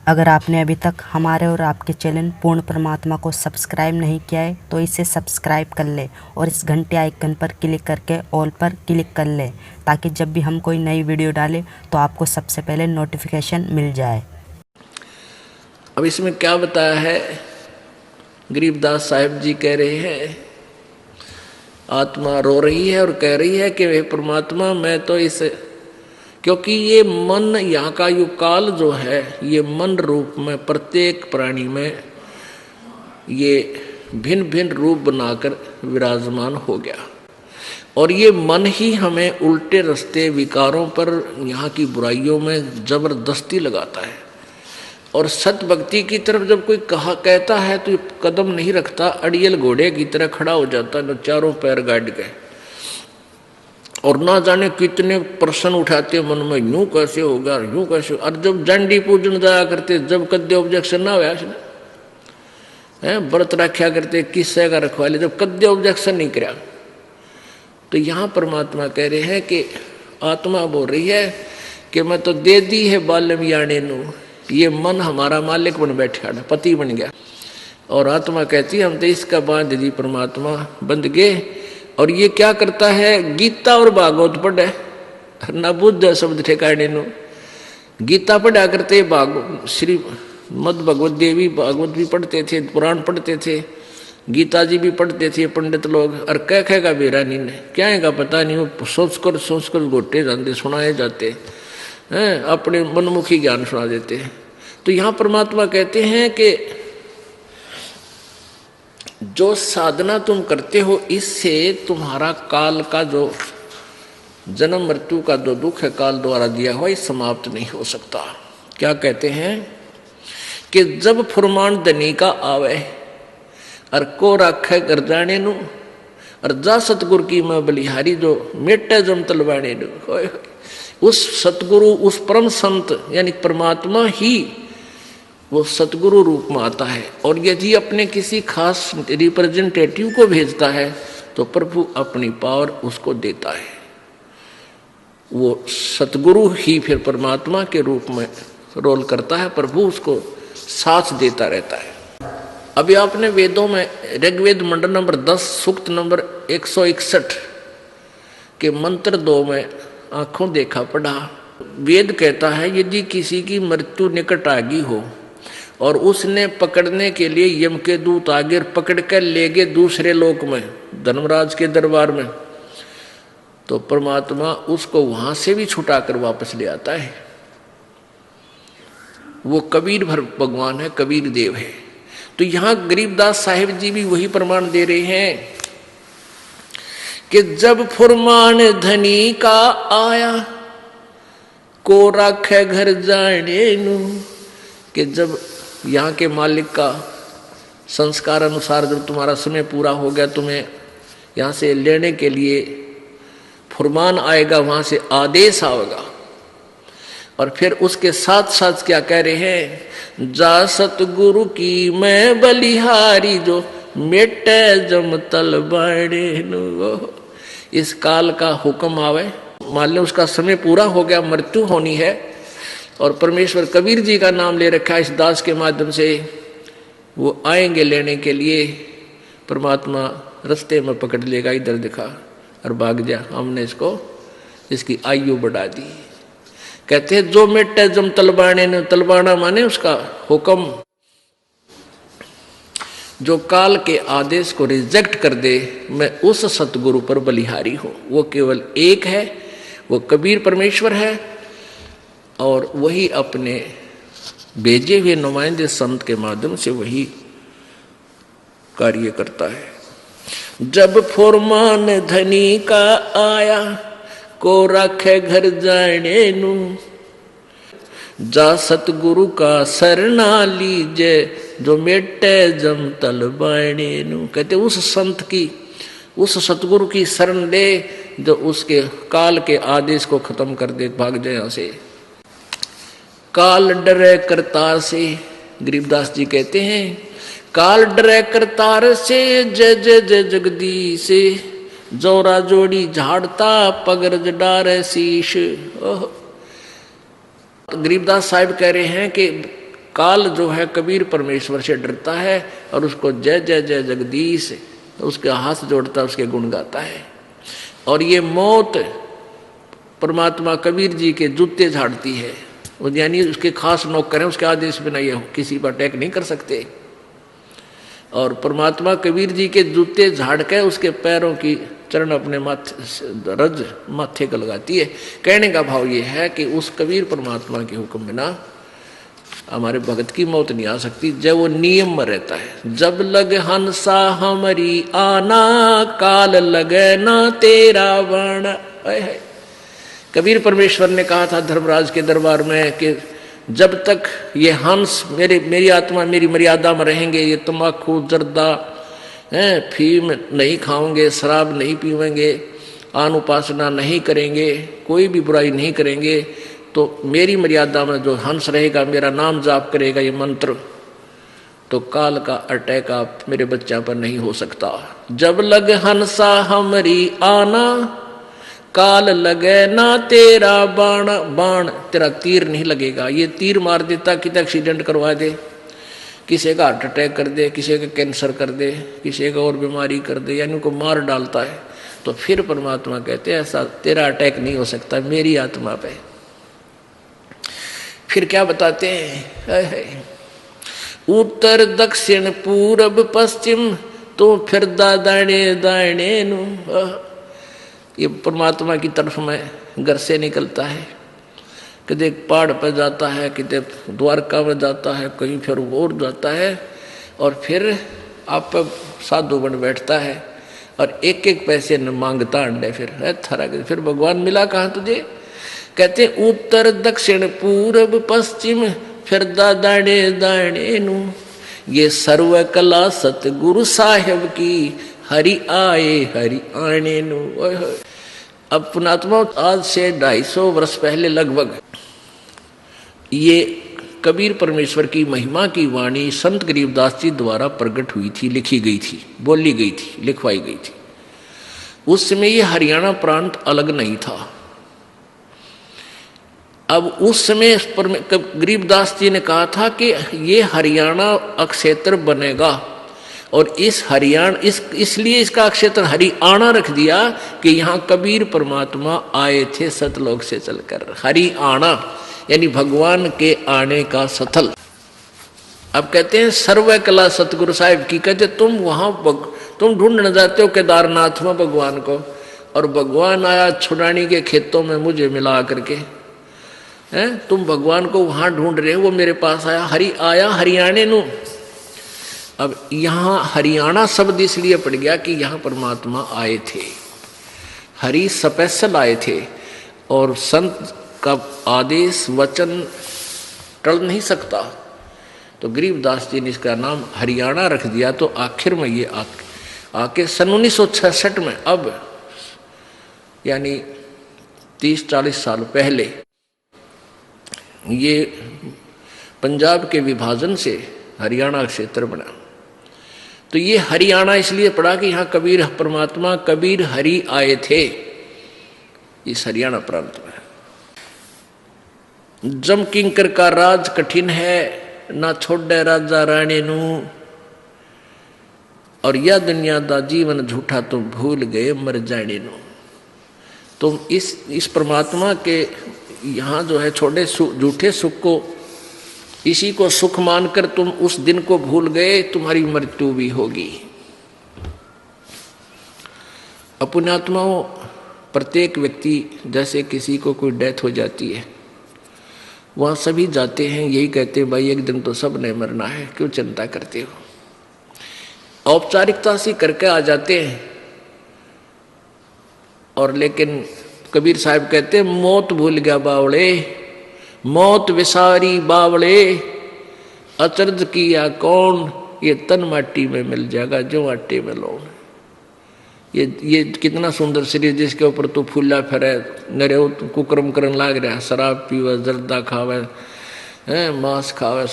अगर आपने अभी तक हमारे और आपके चैनल पूर्ण परमात्मा को सब्सक्राइब नहीं किया है तो इसे सब्सक्राइब कर ले और इस घंटे आइकन पर क्लिक करके ऑल पर क्लिक कर ले, ताकि जब भी हम कोई नई वीडियो डालें तो आपको सबसे पहले नोटिफिकेशन मिल जाए। अब इसमें क्या बताया है, गरीबदास साहिब जी कह रहे हैं, आत्मा रो रही है और कह रही है कि वे परमात्मा मैं तो इस, क्योंकि ये मन यहाँ का यु काल जो है ये मन रूप में प्रत्येक प्राणी में ये भिन्न भिन्न रूप बनाकर विराजमान हो गया और ये मन ही हमें उल्टे रास्ते विकारों पर यहाँ की बुराइयों में जबरदस्ती लगाता है। और सत भक्ति की तरफ जब कोई कहता है तो कदम नहीं रखता, अड़ियल घोड़े की तरह खड़ा हो जाता है, चारों पैर गाड़ के, और ना जाने कितने प्रश्न उठाते मन में, यूं कैसे होगा यूं कैसे। और जब जंडी पूजन जाया करते, जब कद्य ऑब्जेक्शन ना हुआ है, व्रत रखा करते किस्से का रखवा ले, जब कद्य ऑब्जेक्शन नहीं कराया, तो यहाँ परमात्मा कह रहे हैं कि आत्मा बोल रही है कि मैं तो दे दी है बालम याने नू, ये मन हमारा मालिक बन बैठा, पति बन गया। और आत्मा कहती है हम तो इसका बांध दी परमात्मा बंध गए। और ये क्या करता है, गीता और भागवत पढ़े न बुद्ध शब्द ठेकाने नो, गीता पढ़ा करते, श्री मद भगवत देवी भागवत भी पढ़ते थे, पुराण पढ़ते थे, गीता जी भी पढ़ते थे पंडित लोग। और कह कहेगा बेरानी ने क्या है का पता नहीं, वो सोच कर गोटे जाते, सुनाए जाते हैं, अपने मनमुखी ज्ञान सुना देते हैं। तो यहाँ परमात्मा कहते हैं कि जो साधना तुम करते हो इससे तुम्हारा काल का जो जन्म मृत्यु का जो दुख है काल द्वारा दिया हुआ, ये समाप्त नहीं हो सकता। क्या कहते हैं कि जब फुरमान धनी का आवे और को राखे कर जाने नु, और जा सतगुरु की मैं बलिहारी जो मेटे जम तलवाने नु, उस सतगुरु उस परम संत यानी परमात्मा ही वो सतगुरु रूप में आता है। और यदि अपने किसी खास रिप्रेजेंटेटिव को भेजता है तो प्रभु अपनी पावर उसको देता है, वो सतगुरु ही फिर परमात्मा के रूप में रोल करता है, प्रभु उसको साथ देता रहता है। अभी आपने वेदों में ऋग्वेद मंडल नंबर 10 सूक्त नंबर 161 के मंत्र 2 में आंखों देखा पढ़ा। वेद कहता है यदि किसी की मृत्यु निकट आ गई हो और उसने पकड़ने के लिए यम के दूत आगे पकड़ कर ले गए दूसरे लोक में, धर्मराज के दरबार में, तो परमात्मा उसको वहां से भी छुटाकर वापस ले आता है। वो कबीर भगवान है, कबीर देव है। तो यहां गरीबदास साहिब जी भी वही प्रमाण दे रहे हैं कि जब फुरमान धनी का आया को राखे घर जाने नू, कि जब यहाँ के मालिक का संस्कार अनुसार जब तुम्हारा समय पूरा हो गया, तुम्हें यहाँ से लेने के लिए फुरमान आएगा, वहाँ से आदेश आएगा। और फिर उसके साथ साथ क्या कह रहे हैं, जा सतगुरु की मैं बलिहारी जो मेटे जम तल बाड़े नु। इस काल का हुक्म आवे, मान लो उसका समय पूरा हो गया, मृत्यु होनी है, और परमेश्वर कबीर जी का नाम ले रखा है इस दास के माध्यम से, वो आएंगे लेने के लिए। परमात्मा रास्ते में पकड़ लेगा, इधर दिखा और भाग जा, हमने इसको इसकी आयु बढ़ा दी। कहते हैं जो मेटे जम तलबाने ने, तलबाना माने उसका हुक्म, जो काल के आदेश को रिजेक्ट कर दे, मैं उस सतगुरु पर बलिहारी हूं। वो केवल एक है, वो कबीर परमेश्वर है, और वही अपने भेजे हुए नुमाइंदे संत के माध्यम से वही कार्य करता है। जब फुरमान धनी का आया को रखे घर जाने नू, जा सतगुरु का शरणा लीजे जो मेटे जम तल बाणे नू। कहते उस संत की, उस सतगुरु की शरण ले जो उसके काल के आदेश को खत्म कर दे, भाग जाए यहां से। काल डरे करतार से, गरीबदास जी कहते हैं काल डरे करतार से, जय जय जय जगदीश से, जोरा जोड़ी झाड़ता पगरज डारे शीश। गरीबदास साहिब कह रहे हैं कि काल जो है कबीर परमेश्वर से डरता है और उसको जय जय जय जगदीश उसके हाथ जोड़ता है, उसके गुण गाता है। और ये मौत परमात्मा कबीर जी के जूते झाड़ती है, यानी उसके खास नौकर हैं, उसके आदेश बिना ये किसी पर अटैक नहीं कर सकते। और परमात्मा कबीर जी के जूते झाड़ के उसके पैरों की चरण अपने माथे रज माथे को लगाती है। कहने का भाव ये है कि उस कबीर परमात्मा के हुक्म बिना हमारे भगत की मौत नहीं आ सकती, जब वो नियम में रहता है। जब लग हंसा हमारी आना, काल लगे ना तेरा बाण। कबीर परमेश्वर ने कहा था धर्मराज के दरबार में कि जब तक ये हंस मेरी आत्मा मेरी मर्यादा में रहेंगे, ये तम्बाकू जर्दा फीम नहीं खाओगे, शराब नहीं पीवेंगे, आन उपासना नहीं करेंगे, कोई भी बुराई नहीं करेंगे, तो मेरी मर्यादा में जो हंस रहेगा, मेरा नाम जाप करेगा ये मंत्र, तो काल का अटैक आप मेरे बच्चा पर नहीं हो सकता। जब लग हंसा हमारी आना, काल लगे ना तेरा बाण। बाण तेरा तीर नहीं लगेगा, ये तीर मार देता, कितना एक्सीडेंट करवा दे, किसी का हार्ट अटैक कर दे, किसी का कैंसर कर दे, किसी का और बीमारी कर दे, यानी उनको मार डालता है। तो फिर परमात्मा कहते हैं ऐसा तेरा अटैक नहीं हो सकता मेरी आत्मा पे। फिर क्या बताते हैं, उत्तर दक्षिण पूरब पश्चिम तो फिर दाने दाने नु। ये परमात्मा की तरफ में घर से निकलता है, कदे पहाड़ पर जाता है, कदे द्वारका में जाता है, कहीं फिर और जाता है, और फिर आप साधु बन बैठता है और एक एक पैसे न मांगता अंडे। फिर भगवान मिला कहाँ तुझे? कहते उत्तर दक्षिण पूरब पश्चिम फिर दाने दाने नु। ये सर्व कला सतगुरु साहेब की, हरि आए हरि आने नु। अब पुणात्मा आज से 250 वर्ष पहले लगभग ये कबीर परमेश्वर की महिमा की वाणी संत गरीबदास जी द्वारा प्रकट हुई थी, लिखी गई थी, बोली गई थी, लिखवाई गई थी। उस समय ये हरियाणा प्रांत अलग नहीं था। अब उस समय गरीबदास जी ने कहा था कि ये हरियाणा अक्षेत्र बनेगा, और इस हरियाणा इसलिए इसका क्षेत्र हरियाणा रख दिया कि यहाँ कबीर परमात्मा आए थे सतलोक से चलकर। हरियाणा यानी भगवान के आने का स्थल। अब कहते हैं सर्व कला सतगुरु साहिब की। कहते तुम वहां तुम ढूंढने जाते हो केदारनाथ में भगवान को, और भगवान आया छुड़ानी के खेतों में मुझे मिला करके। तुम भगवान को वहां ढूंढ रहे हो, वो मेरे पास आया। आया हरियाणे नु। अब यहाँ हरियाणा शब्द इसलिए पड़ गया कि यहाँ परमात्मा आए थे, हरि स्पेशल आए थे, और संत का आदेश वचन टल नहीं सकता। तो गरीबदास जी ने इसका नाम हरियाणा रख दिया। तो आखिर में ये आके सन 1966 में, अब यानी 30-40 साल पहले, ये पंजाब के विभाजन से हरियाणा क्षेत्र बना। तो ये हरियाणा इसलिए पड़ा कि यहाँ कबीर परमात्मा कबीर हरि आए थे, इस हरियाणा प्रांत में। जम किंकर का राज कठिन है, ना छोड़े राजा रानी नू, और यह दुनिया दा जीवन झूठा तुम भूल गए मर जाने नू। तुम इस परमात्मा के यहाँ जो है छोटे झूठे सुख को, इसी को सुख मानकर तुम उस दिन को भूल गए, तुम्हारी मृत्यु भी होगी। पुण्यात्माओं, प्रत्येक व्यक्ति, जैसे किसी को कोई डेथ हो जाती है, वहाँ सभी जाते हैं, यही कहते हैं भाई एक दिन तो सब ने मरना है, क्यों चिंता करते हो। औपचारिकता से करके आ जाते हैं। और लेकिन कबीर साहब कहते हैं मौत भूल गया बावड़े, मौत विसारी बावड़े, अचरज किया कौन, ये तन माटी में मिल जाएगा जो आटे में लौन। ये कितना सुंदर शरीर जिसके ऊपर तो फूला फिरे, नरे कुकर्म करन लाग रहा, शराब पीवे, जर्दा खावे, मांस खावे,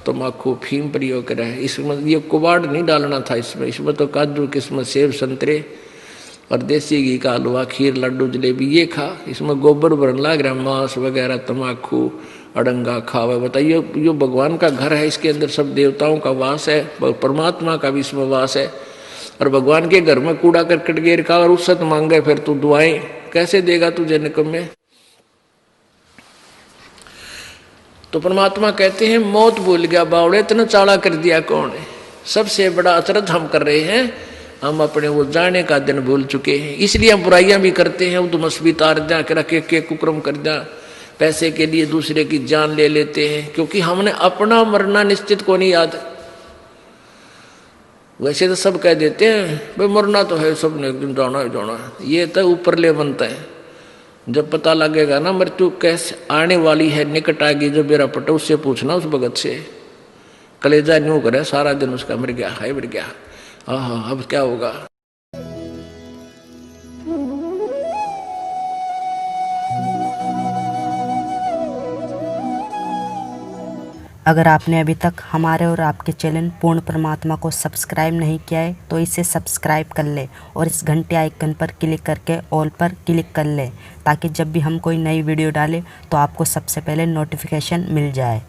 तम्बाकू फीम प्रयोग करे। इसमें ये कुबाड़ नहीं डालना था, इसमें तो काजू किस्मत सेब संतरे और देसी घी का हलवा, खीर, लड्डू, जलेबी ये खा। इसमें गोबर भरन लाग रहा, मांस वगैरह, तम्बाकू अड़ंगा खावे। बताइए, यो भगवान का घर है, इसके अंदर सब देवताओं का वास है, परमात्मा का भी इसमें वास है। और भगवान के घर में कूड़ा करकट गिर का और उससे मांगे फिर तू दुआएं कैसे देगा तुझे निकम्मे। तो परमात्मा कहते हैं मौत भूल गया बावड़े, इतना चाला कर दिया कौन है। सबसे बड़ा अचरज हम कर रहे हैं, हम अपने वो जाने का दिन भूल चुके हैं। इसलिए हम बुराइयां भी करते हैं, उधमस भी तार दिया कर रखे के कुक्रम कर दिया, पैसे के लिए दूसरे की जान ले लेते हैं, क्योंकि हमने अपना मरना निश्चित को नहीं याद। वैसे तो सब कह देते हैं भाई मरना तो है, सबने एक दिन जाना है जाना है, ये तो ऊपर ले बनता है। जब पता लगेगा ना मृत्यु कैसे आने वाली है, निकट आएगी, जब मेरा पटा उससे पूछना, उस भगत से। कलेजा न्यू करे सारा दिन उसका, मर गया है मर गया, हाँ अब क्या होगा। अगर आपने अभी तक हमारे और आपके चैनल पूर्ण परमात्मा को सब्सक्राइब नहीं किया है तो इसे सब्सक्राइब कर ले और इस घंटे आइकन पर क्लिक करके ऑल पर क्लिक कर ले, ताकि जब भी हम कोई नई वीडियो डालें तो आपको सबसे पहले नोटिफिकेशन मिल जाए।